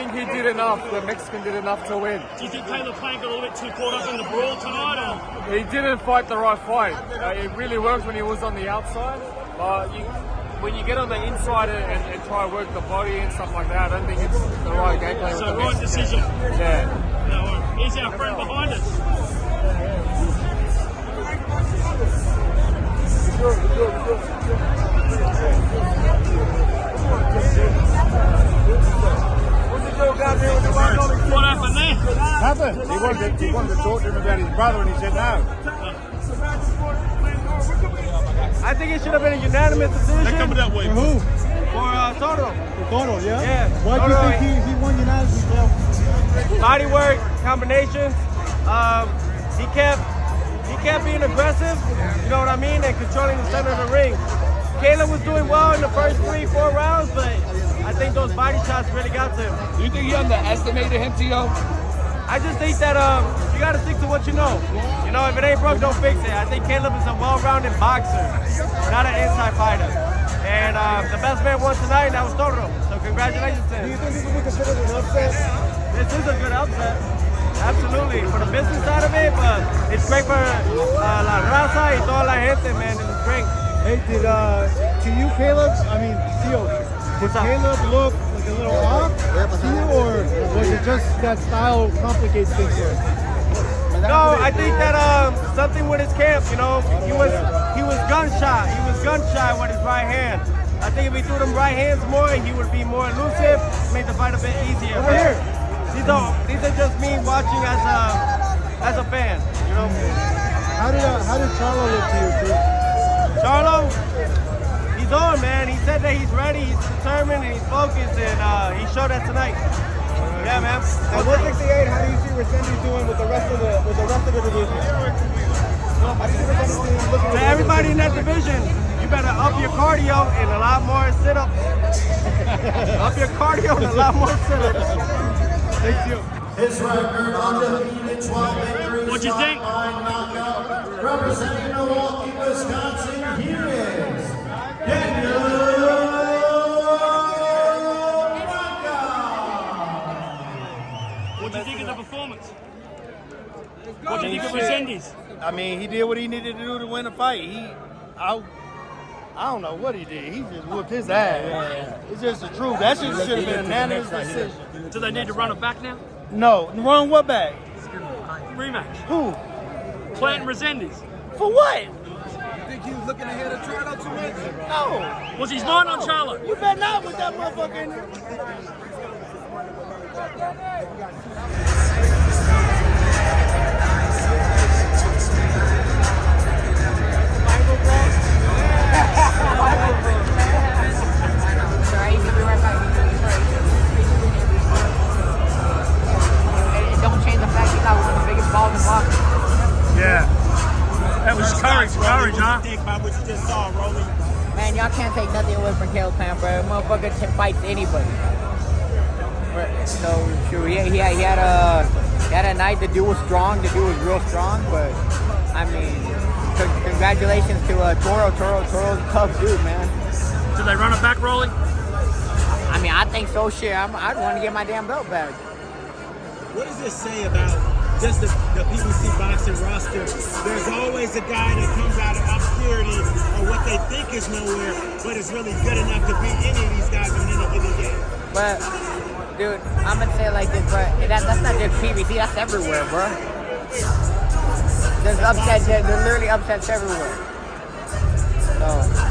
think he did enough. The Mexican did enough to win. Do you think Caleb Plant got a little bit too caught up in the brawl tonight? Or? He didn't fight the right fight. It really worked when he was on the outside. But when you get on the inside and try to work the body and stuff like that, I don't think it's the right game plan. So right decision. Yeah. No, here's our friend behind us. What happened there? Happened. He wanted to talk to him about his brother, and he said no. I think it should have been a unanimous decision. They're coming that way. For who? For Toro. For Toro, yeah? Yeah. Why do you think he won unanimously, Phil? Body work, combinations. He kept being aggressive, you know what I mean, and controlling the center of the ring. Caleb was doing well in the first 3-4 rounds, but I think those body shots really got to him. Do you think he underestimated him, Tio? I just think that you got to stick to what you know. You know, if it ain't broke, don't fix it. I think Caleb is a well-rounded boxer, not an inside fighter. And the best man won tonight, and that was Toro. So congratulations to him. Do you think this will be considered an upset? This is a good upset. Absolutely. For the business side of it, but it's great for la raza y toda la gente, man. It was great. Hey, to you, Caleb, I mean, Tio, did Caleb look like a little off to you, or was it just that style complicates things for him? No, I think that something with his camp, you know, he was gun shy. He was gun shy with his right hand. I think if he threw them right hands more, he would be more elusive, make the fight a bit easier. Over here. These are just me watching as a fan, you know. How did Charlo look to you, too? Charlo, he's on, man. He said that he's ready, he's determined, and he's focused, and he showed that tonight. Yeah, man. At 168, how do you see Resendiz doing with the rest of the division? How do you see Resendiz looking? To everybody in that division, you better up your cardio and a lot more sit-ups. Up your cardio and a lot more sit-ups. Thank you. His record undefeated 12 victories. What'd you think? Knockout. Representing Milwaukee, Wisconsin, here is Daniel. What do you think of the performance? What do you think of Resendiz? I mean, he did what he needed to do to win the fight. I don't know what he did. He just whooped his ass. It's just the truth. That should have been a unanimous decision. Do they need to run it back now? No, run what back? Rematch. Who? Plant and Resendiz. For what? You think he was looking ahead of Charlo too much? No. Was his mind on Charlo? You better not with that motherfucker in there. It don't change the fact he's not one of the biggest balls in boxing. Yeah. That was courage, huh? Think about what you just saw, Rolly. Man, y'all can't take nothing away from Caleb Plant, bro. Motherfucker fights anybody. So, sure, he had a night. The dude was strong. The dude was real strong. But, I mean, congratulations to Toro. Toro's a tough dude, man. Do they run it back, Rolly? I mean, I think so, shit. I'd want to get my damn belt back. What does this say about just the PBC boxing roster? There's always a guy that comes out of obscurity or what they think is nowhere, but is really good enough to beat any of these guys in any given game. But, dude, I'm going to say it like this, but that's not just PBC. That's everywhere, bro. There's upsets. There's literally upsets everywhere. So...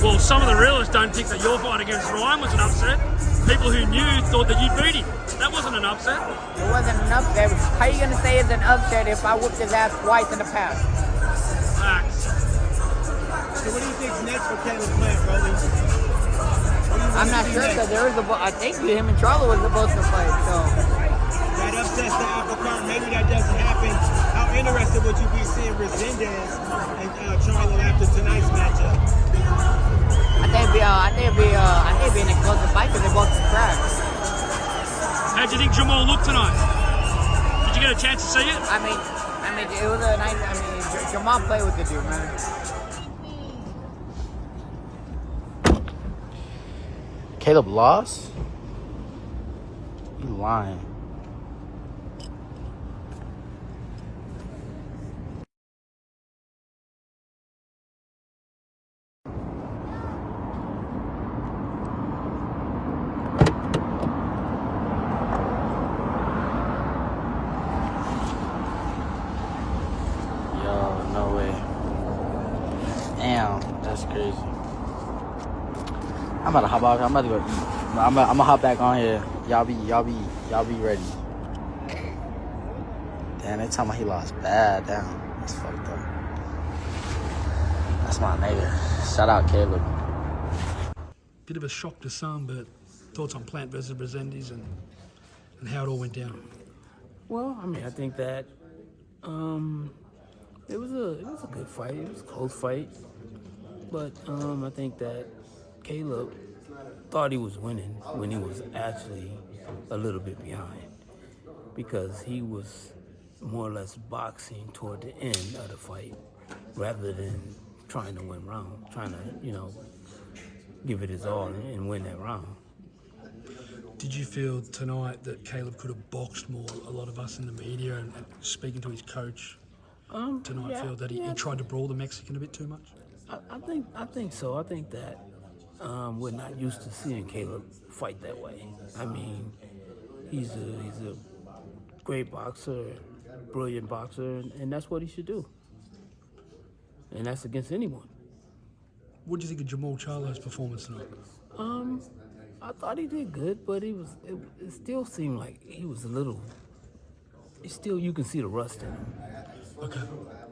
Well, some of the realists don't think that your fight against Ryan was an upset. People who knew thought that you beat him. That wasn't an upset. It wasn't an upset. How are you going to say it's an upset if I whooped his ass twice in the past? Facts. So what do you think's next for Caleb Plant, Rolly? I'm not sure because I think him and Charlo was supposed to fight, so. That upsets the apple cart. Maybe that doesn't happen. How interested would you be seeing Resendiz and Charlo after tonight's matchup? I think it'd be an explosive fight because they both crack. How do you think Jermall looked tonight? Did you get a chance to see it? I mean, it was a nice. Jermall played with the dude, man. Caleb lost? You lying. No way. Damn, that's crazy. I'm about to hop out. I'm about to go eat. I'm gonna hop back on here. Y'all be ready. Damn, they talking about he lost bad. Damn, that's fucked up. That's my nigga. Shout out Caleb. Bit of a shock to some, but thoughts on Plant versus Resendiz and how it all went down. Well, I mean, I think that it was a good fight. It was a close fight, but I think that Caleb thought he was winning when he was actually a little bit behind, because he was more or less boxing toward the end of the fight rather than trying to win round, trying to give it his all and win that round. Did you feel tonight that Caleb could have boxed more? A lot of us in the media and speaking to his coach tonight feel that he tried to brawl the Mexican a bit too much? I think so. I think that we're not used to seeing Caleb fight that way. I mean, he's a great boxer, brilliant boxer, and that's what he should do. And that's against anyone. What do you think of Jermall Charlo's performance tonight? I thought he did good, but it still seemed like he was a little. You can see the rust in him. Okay,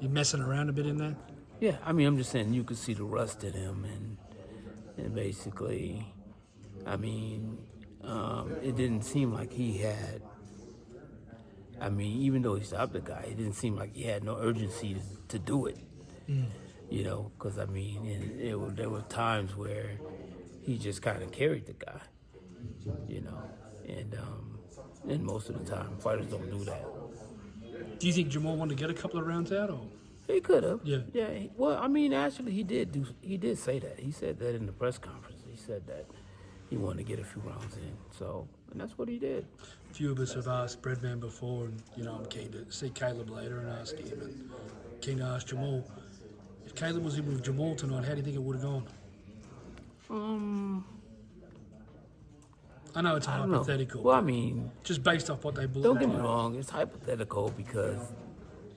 you're messing around a bit in there. Yeah, I mean, I'm just saying you could see the rust in him, and basically, I mean, it didn't seem like he had. I mean, even though he stopped the guy, it didn't seem like he had no urgency to do it. Because I mean, there were times where he just kind of carried the guy, and most of the time fighters don't do that. Do you think Jermall wanted to get a couple of rounds out, or? He could have. Yeah. Yeah. Well, I mean, actually, he did say that. He said that in the press conference. He said that he wanted to get a few rounds in. So, and that's what he did. A few of us have asked Breadman before, and I'm keen to see Caleb later and ask him, and keen to ask Jermall. If Caleb was in with Jermall tonight, how do you think it would have gone? I know it's a hypothetical. Well, I mean, just based off what they believe. Don't get me wrong, it's hypothetical because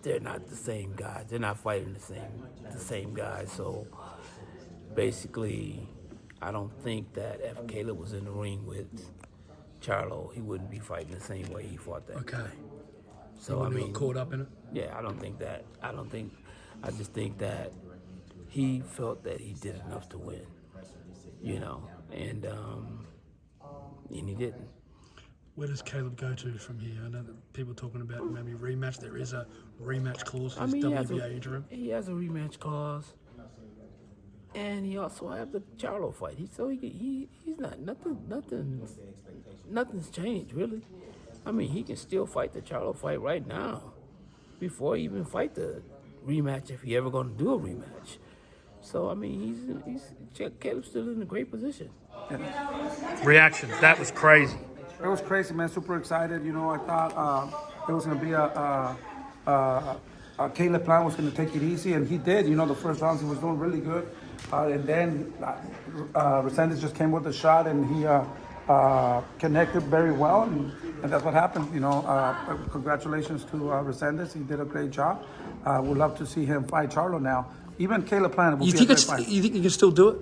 they're not the same guys. They're not fighting the same guys. So basically, I don't think that if Caleb was in the ring with Charlo, he wouldn't be fighting the same way he fought that guy. So I mean, got caught up in it. Yeah, I don't think that. I just think that he felt that he did enough to win, and he didn't. Where does Caleb go to from here? I know that people are talking about maybe rematch. There is a rematch clause for his WBA interim. He has a rematch clause, and he also has the Charlo fight. He's not nothing's changed really. I mean, he can still fight the Charlo fight right now, before he even fight the rematch if he ever going to do a rematch. So I mean, Caleb's still in a great position. Reaction. That was crazy. It was crazy, man. Super excited. I thought it was going to be a Caleb Plant was going to take it easy, and he did. The first rounds he was doing really good, and then Resendiz just came with a shot, and he connected very well, and that's what happened. Congratulations to Resendiz. He did a great job. We'd love to see him fight Charlo now. Even Caleb Plant will be a great fight. You think he can still do it?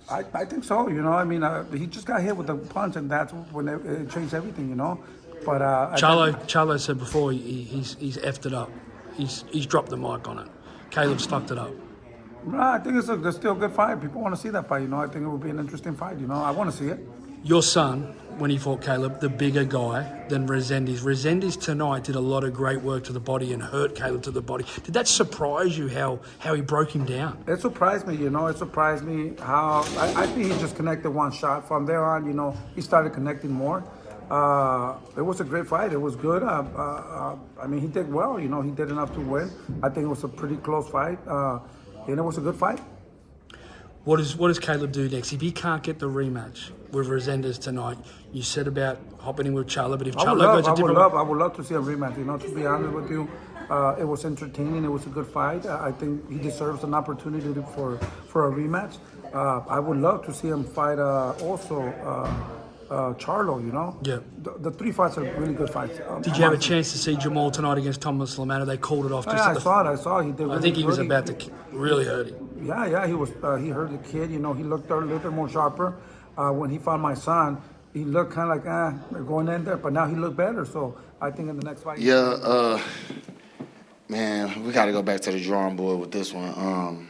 I think so. I mean, he just got hit with a punch, and that's when it changed everything. But Charlo said before he's effed it up. He's dropped the mic on it. Caleb's fucked it up. I think it's still a good fight. People want to see that fight. I think it would be an interesting fight. I want to see it. Your son, when he fought Caleb, the bigger guy than Resendiz. Resendiz tonight did a lot of great work to the body and hurt Caleb to the body. Did that surprise you how he broke him down? It surprised me, It surprised me how I think he just connected one shot. From there on, he started connecting more. It was a great fight. It was good. I mean, he did well. He did enough to win. I think it was a pretty close fight, and it was a good fight. What does Caleb do next? If he can't get the rematch with Resendiz tonight, you said about hopping in with Charlo, but if Charlo goes a different... I would love to see a rematch, you know, to be honest with you. It was entertaining. It was a good fight. I think he deserves an opportunity for a rematch. I would love to see him fight Charlo, you know? Yeah. The 3 fights are really good fights. Did you have a chance to see Jermall tonight against LaManna? They called it off. Yeah, I saw it. He did. I think he was about to really hurt him. Yeah, he was. He hurt the kid. You know, he looked a little bit more sharper. When he found my son, he looked kind of like, they're going in there. But now he looked better. So I think in the next fight. Yeah, man, we got to go back to the drawing board with this one.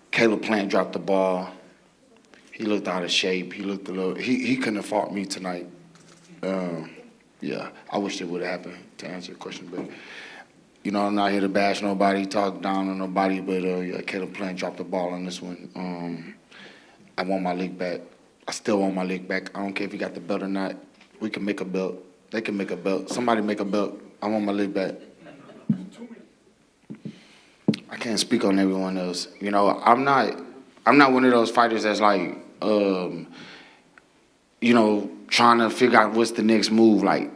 Caleb Plant dropped the ball. He looked out of shape. He looked a little. He couldn't have fought me tonight. Yeah, I wish it would have happened, to answer your question, but. You know, I'm not here to bash nobody, talk down on nobody, but yeah, Caleb Plant dropped the ball on this one. I want my leg back. I still want my leg back. I don't care if he got the belt or not. We can make a belt. They can make a belt. Somebody make a belt. I want my leg back. I can't speak on everyone else. You know, I'm not one of those fighters that's like, you know, trying to figure out what's the next move. Like,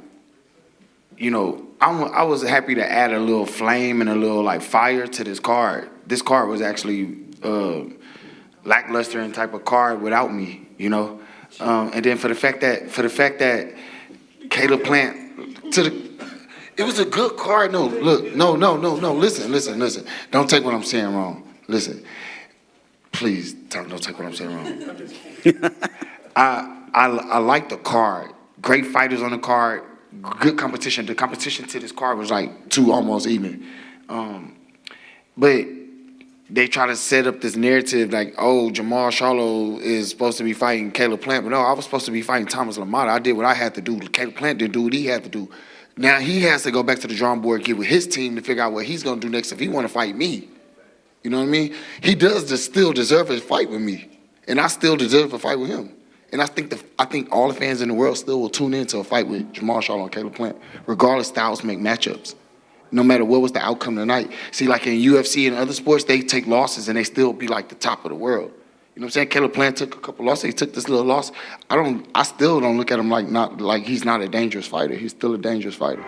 you know, I was happy to add a little flame and a little like fire to this card. This card was actually lackluster and type of card without me, you know. And then for the fact that Caleb Plant it was a good card. No, look, no. Listen. Don't take what I'm saying wrong. Listen, please don't take what I'm saying wrong. I like the card. Great fighters on the card. Good competition. The competition to this card was like 2 almost even. But they try to set up this narrative like, oh, Jermall Charlo is supposed to be fighting Caleb Plant. But no, I was supposed to be fighting Thomas LaManna. I did what I had to do. Caleb Plant didn't do what he had to do. Now he has to go back to the drawing board, get with his team to figure out what he's going to do next if he want to fight me. You know what I mean? He does still deserve a fight with me. And I still deserve a fight with him. And I think all the fans in the world still will tune in to a fight with Jermall Charlo and Caleb Plant, regardless styles make matchups. No matter what was the outcome tonight. See, like in UFC and other sports, they take losses and they still be like the top of the world. You know what I'm saying? Caleb Plant took a couple losses. He took this little loss. I still don't look at him like he's not a dangerous fighter. He's still a dangerous fighter.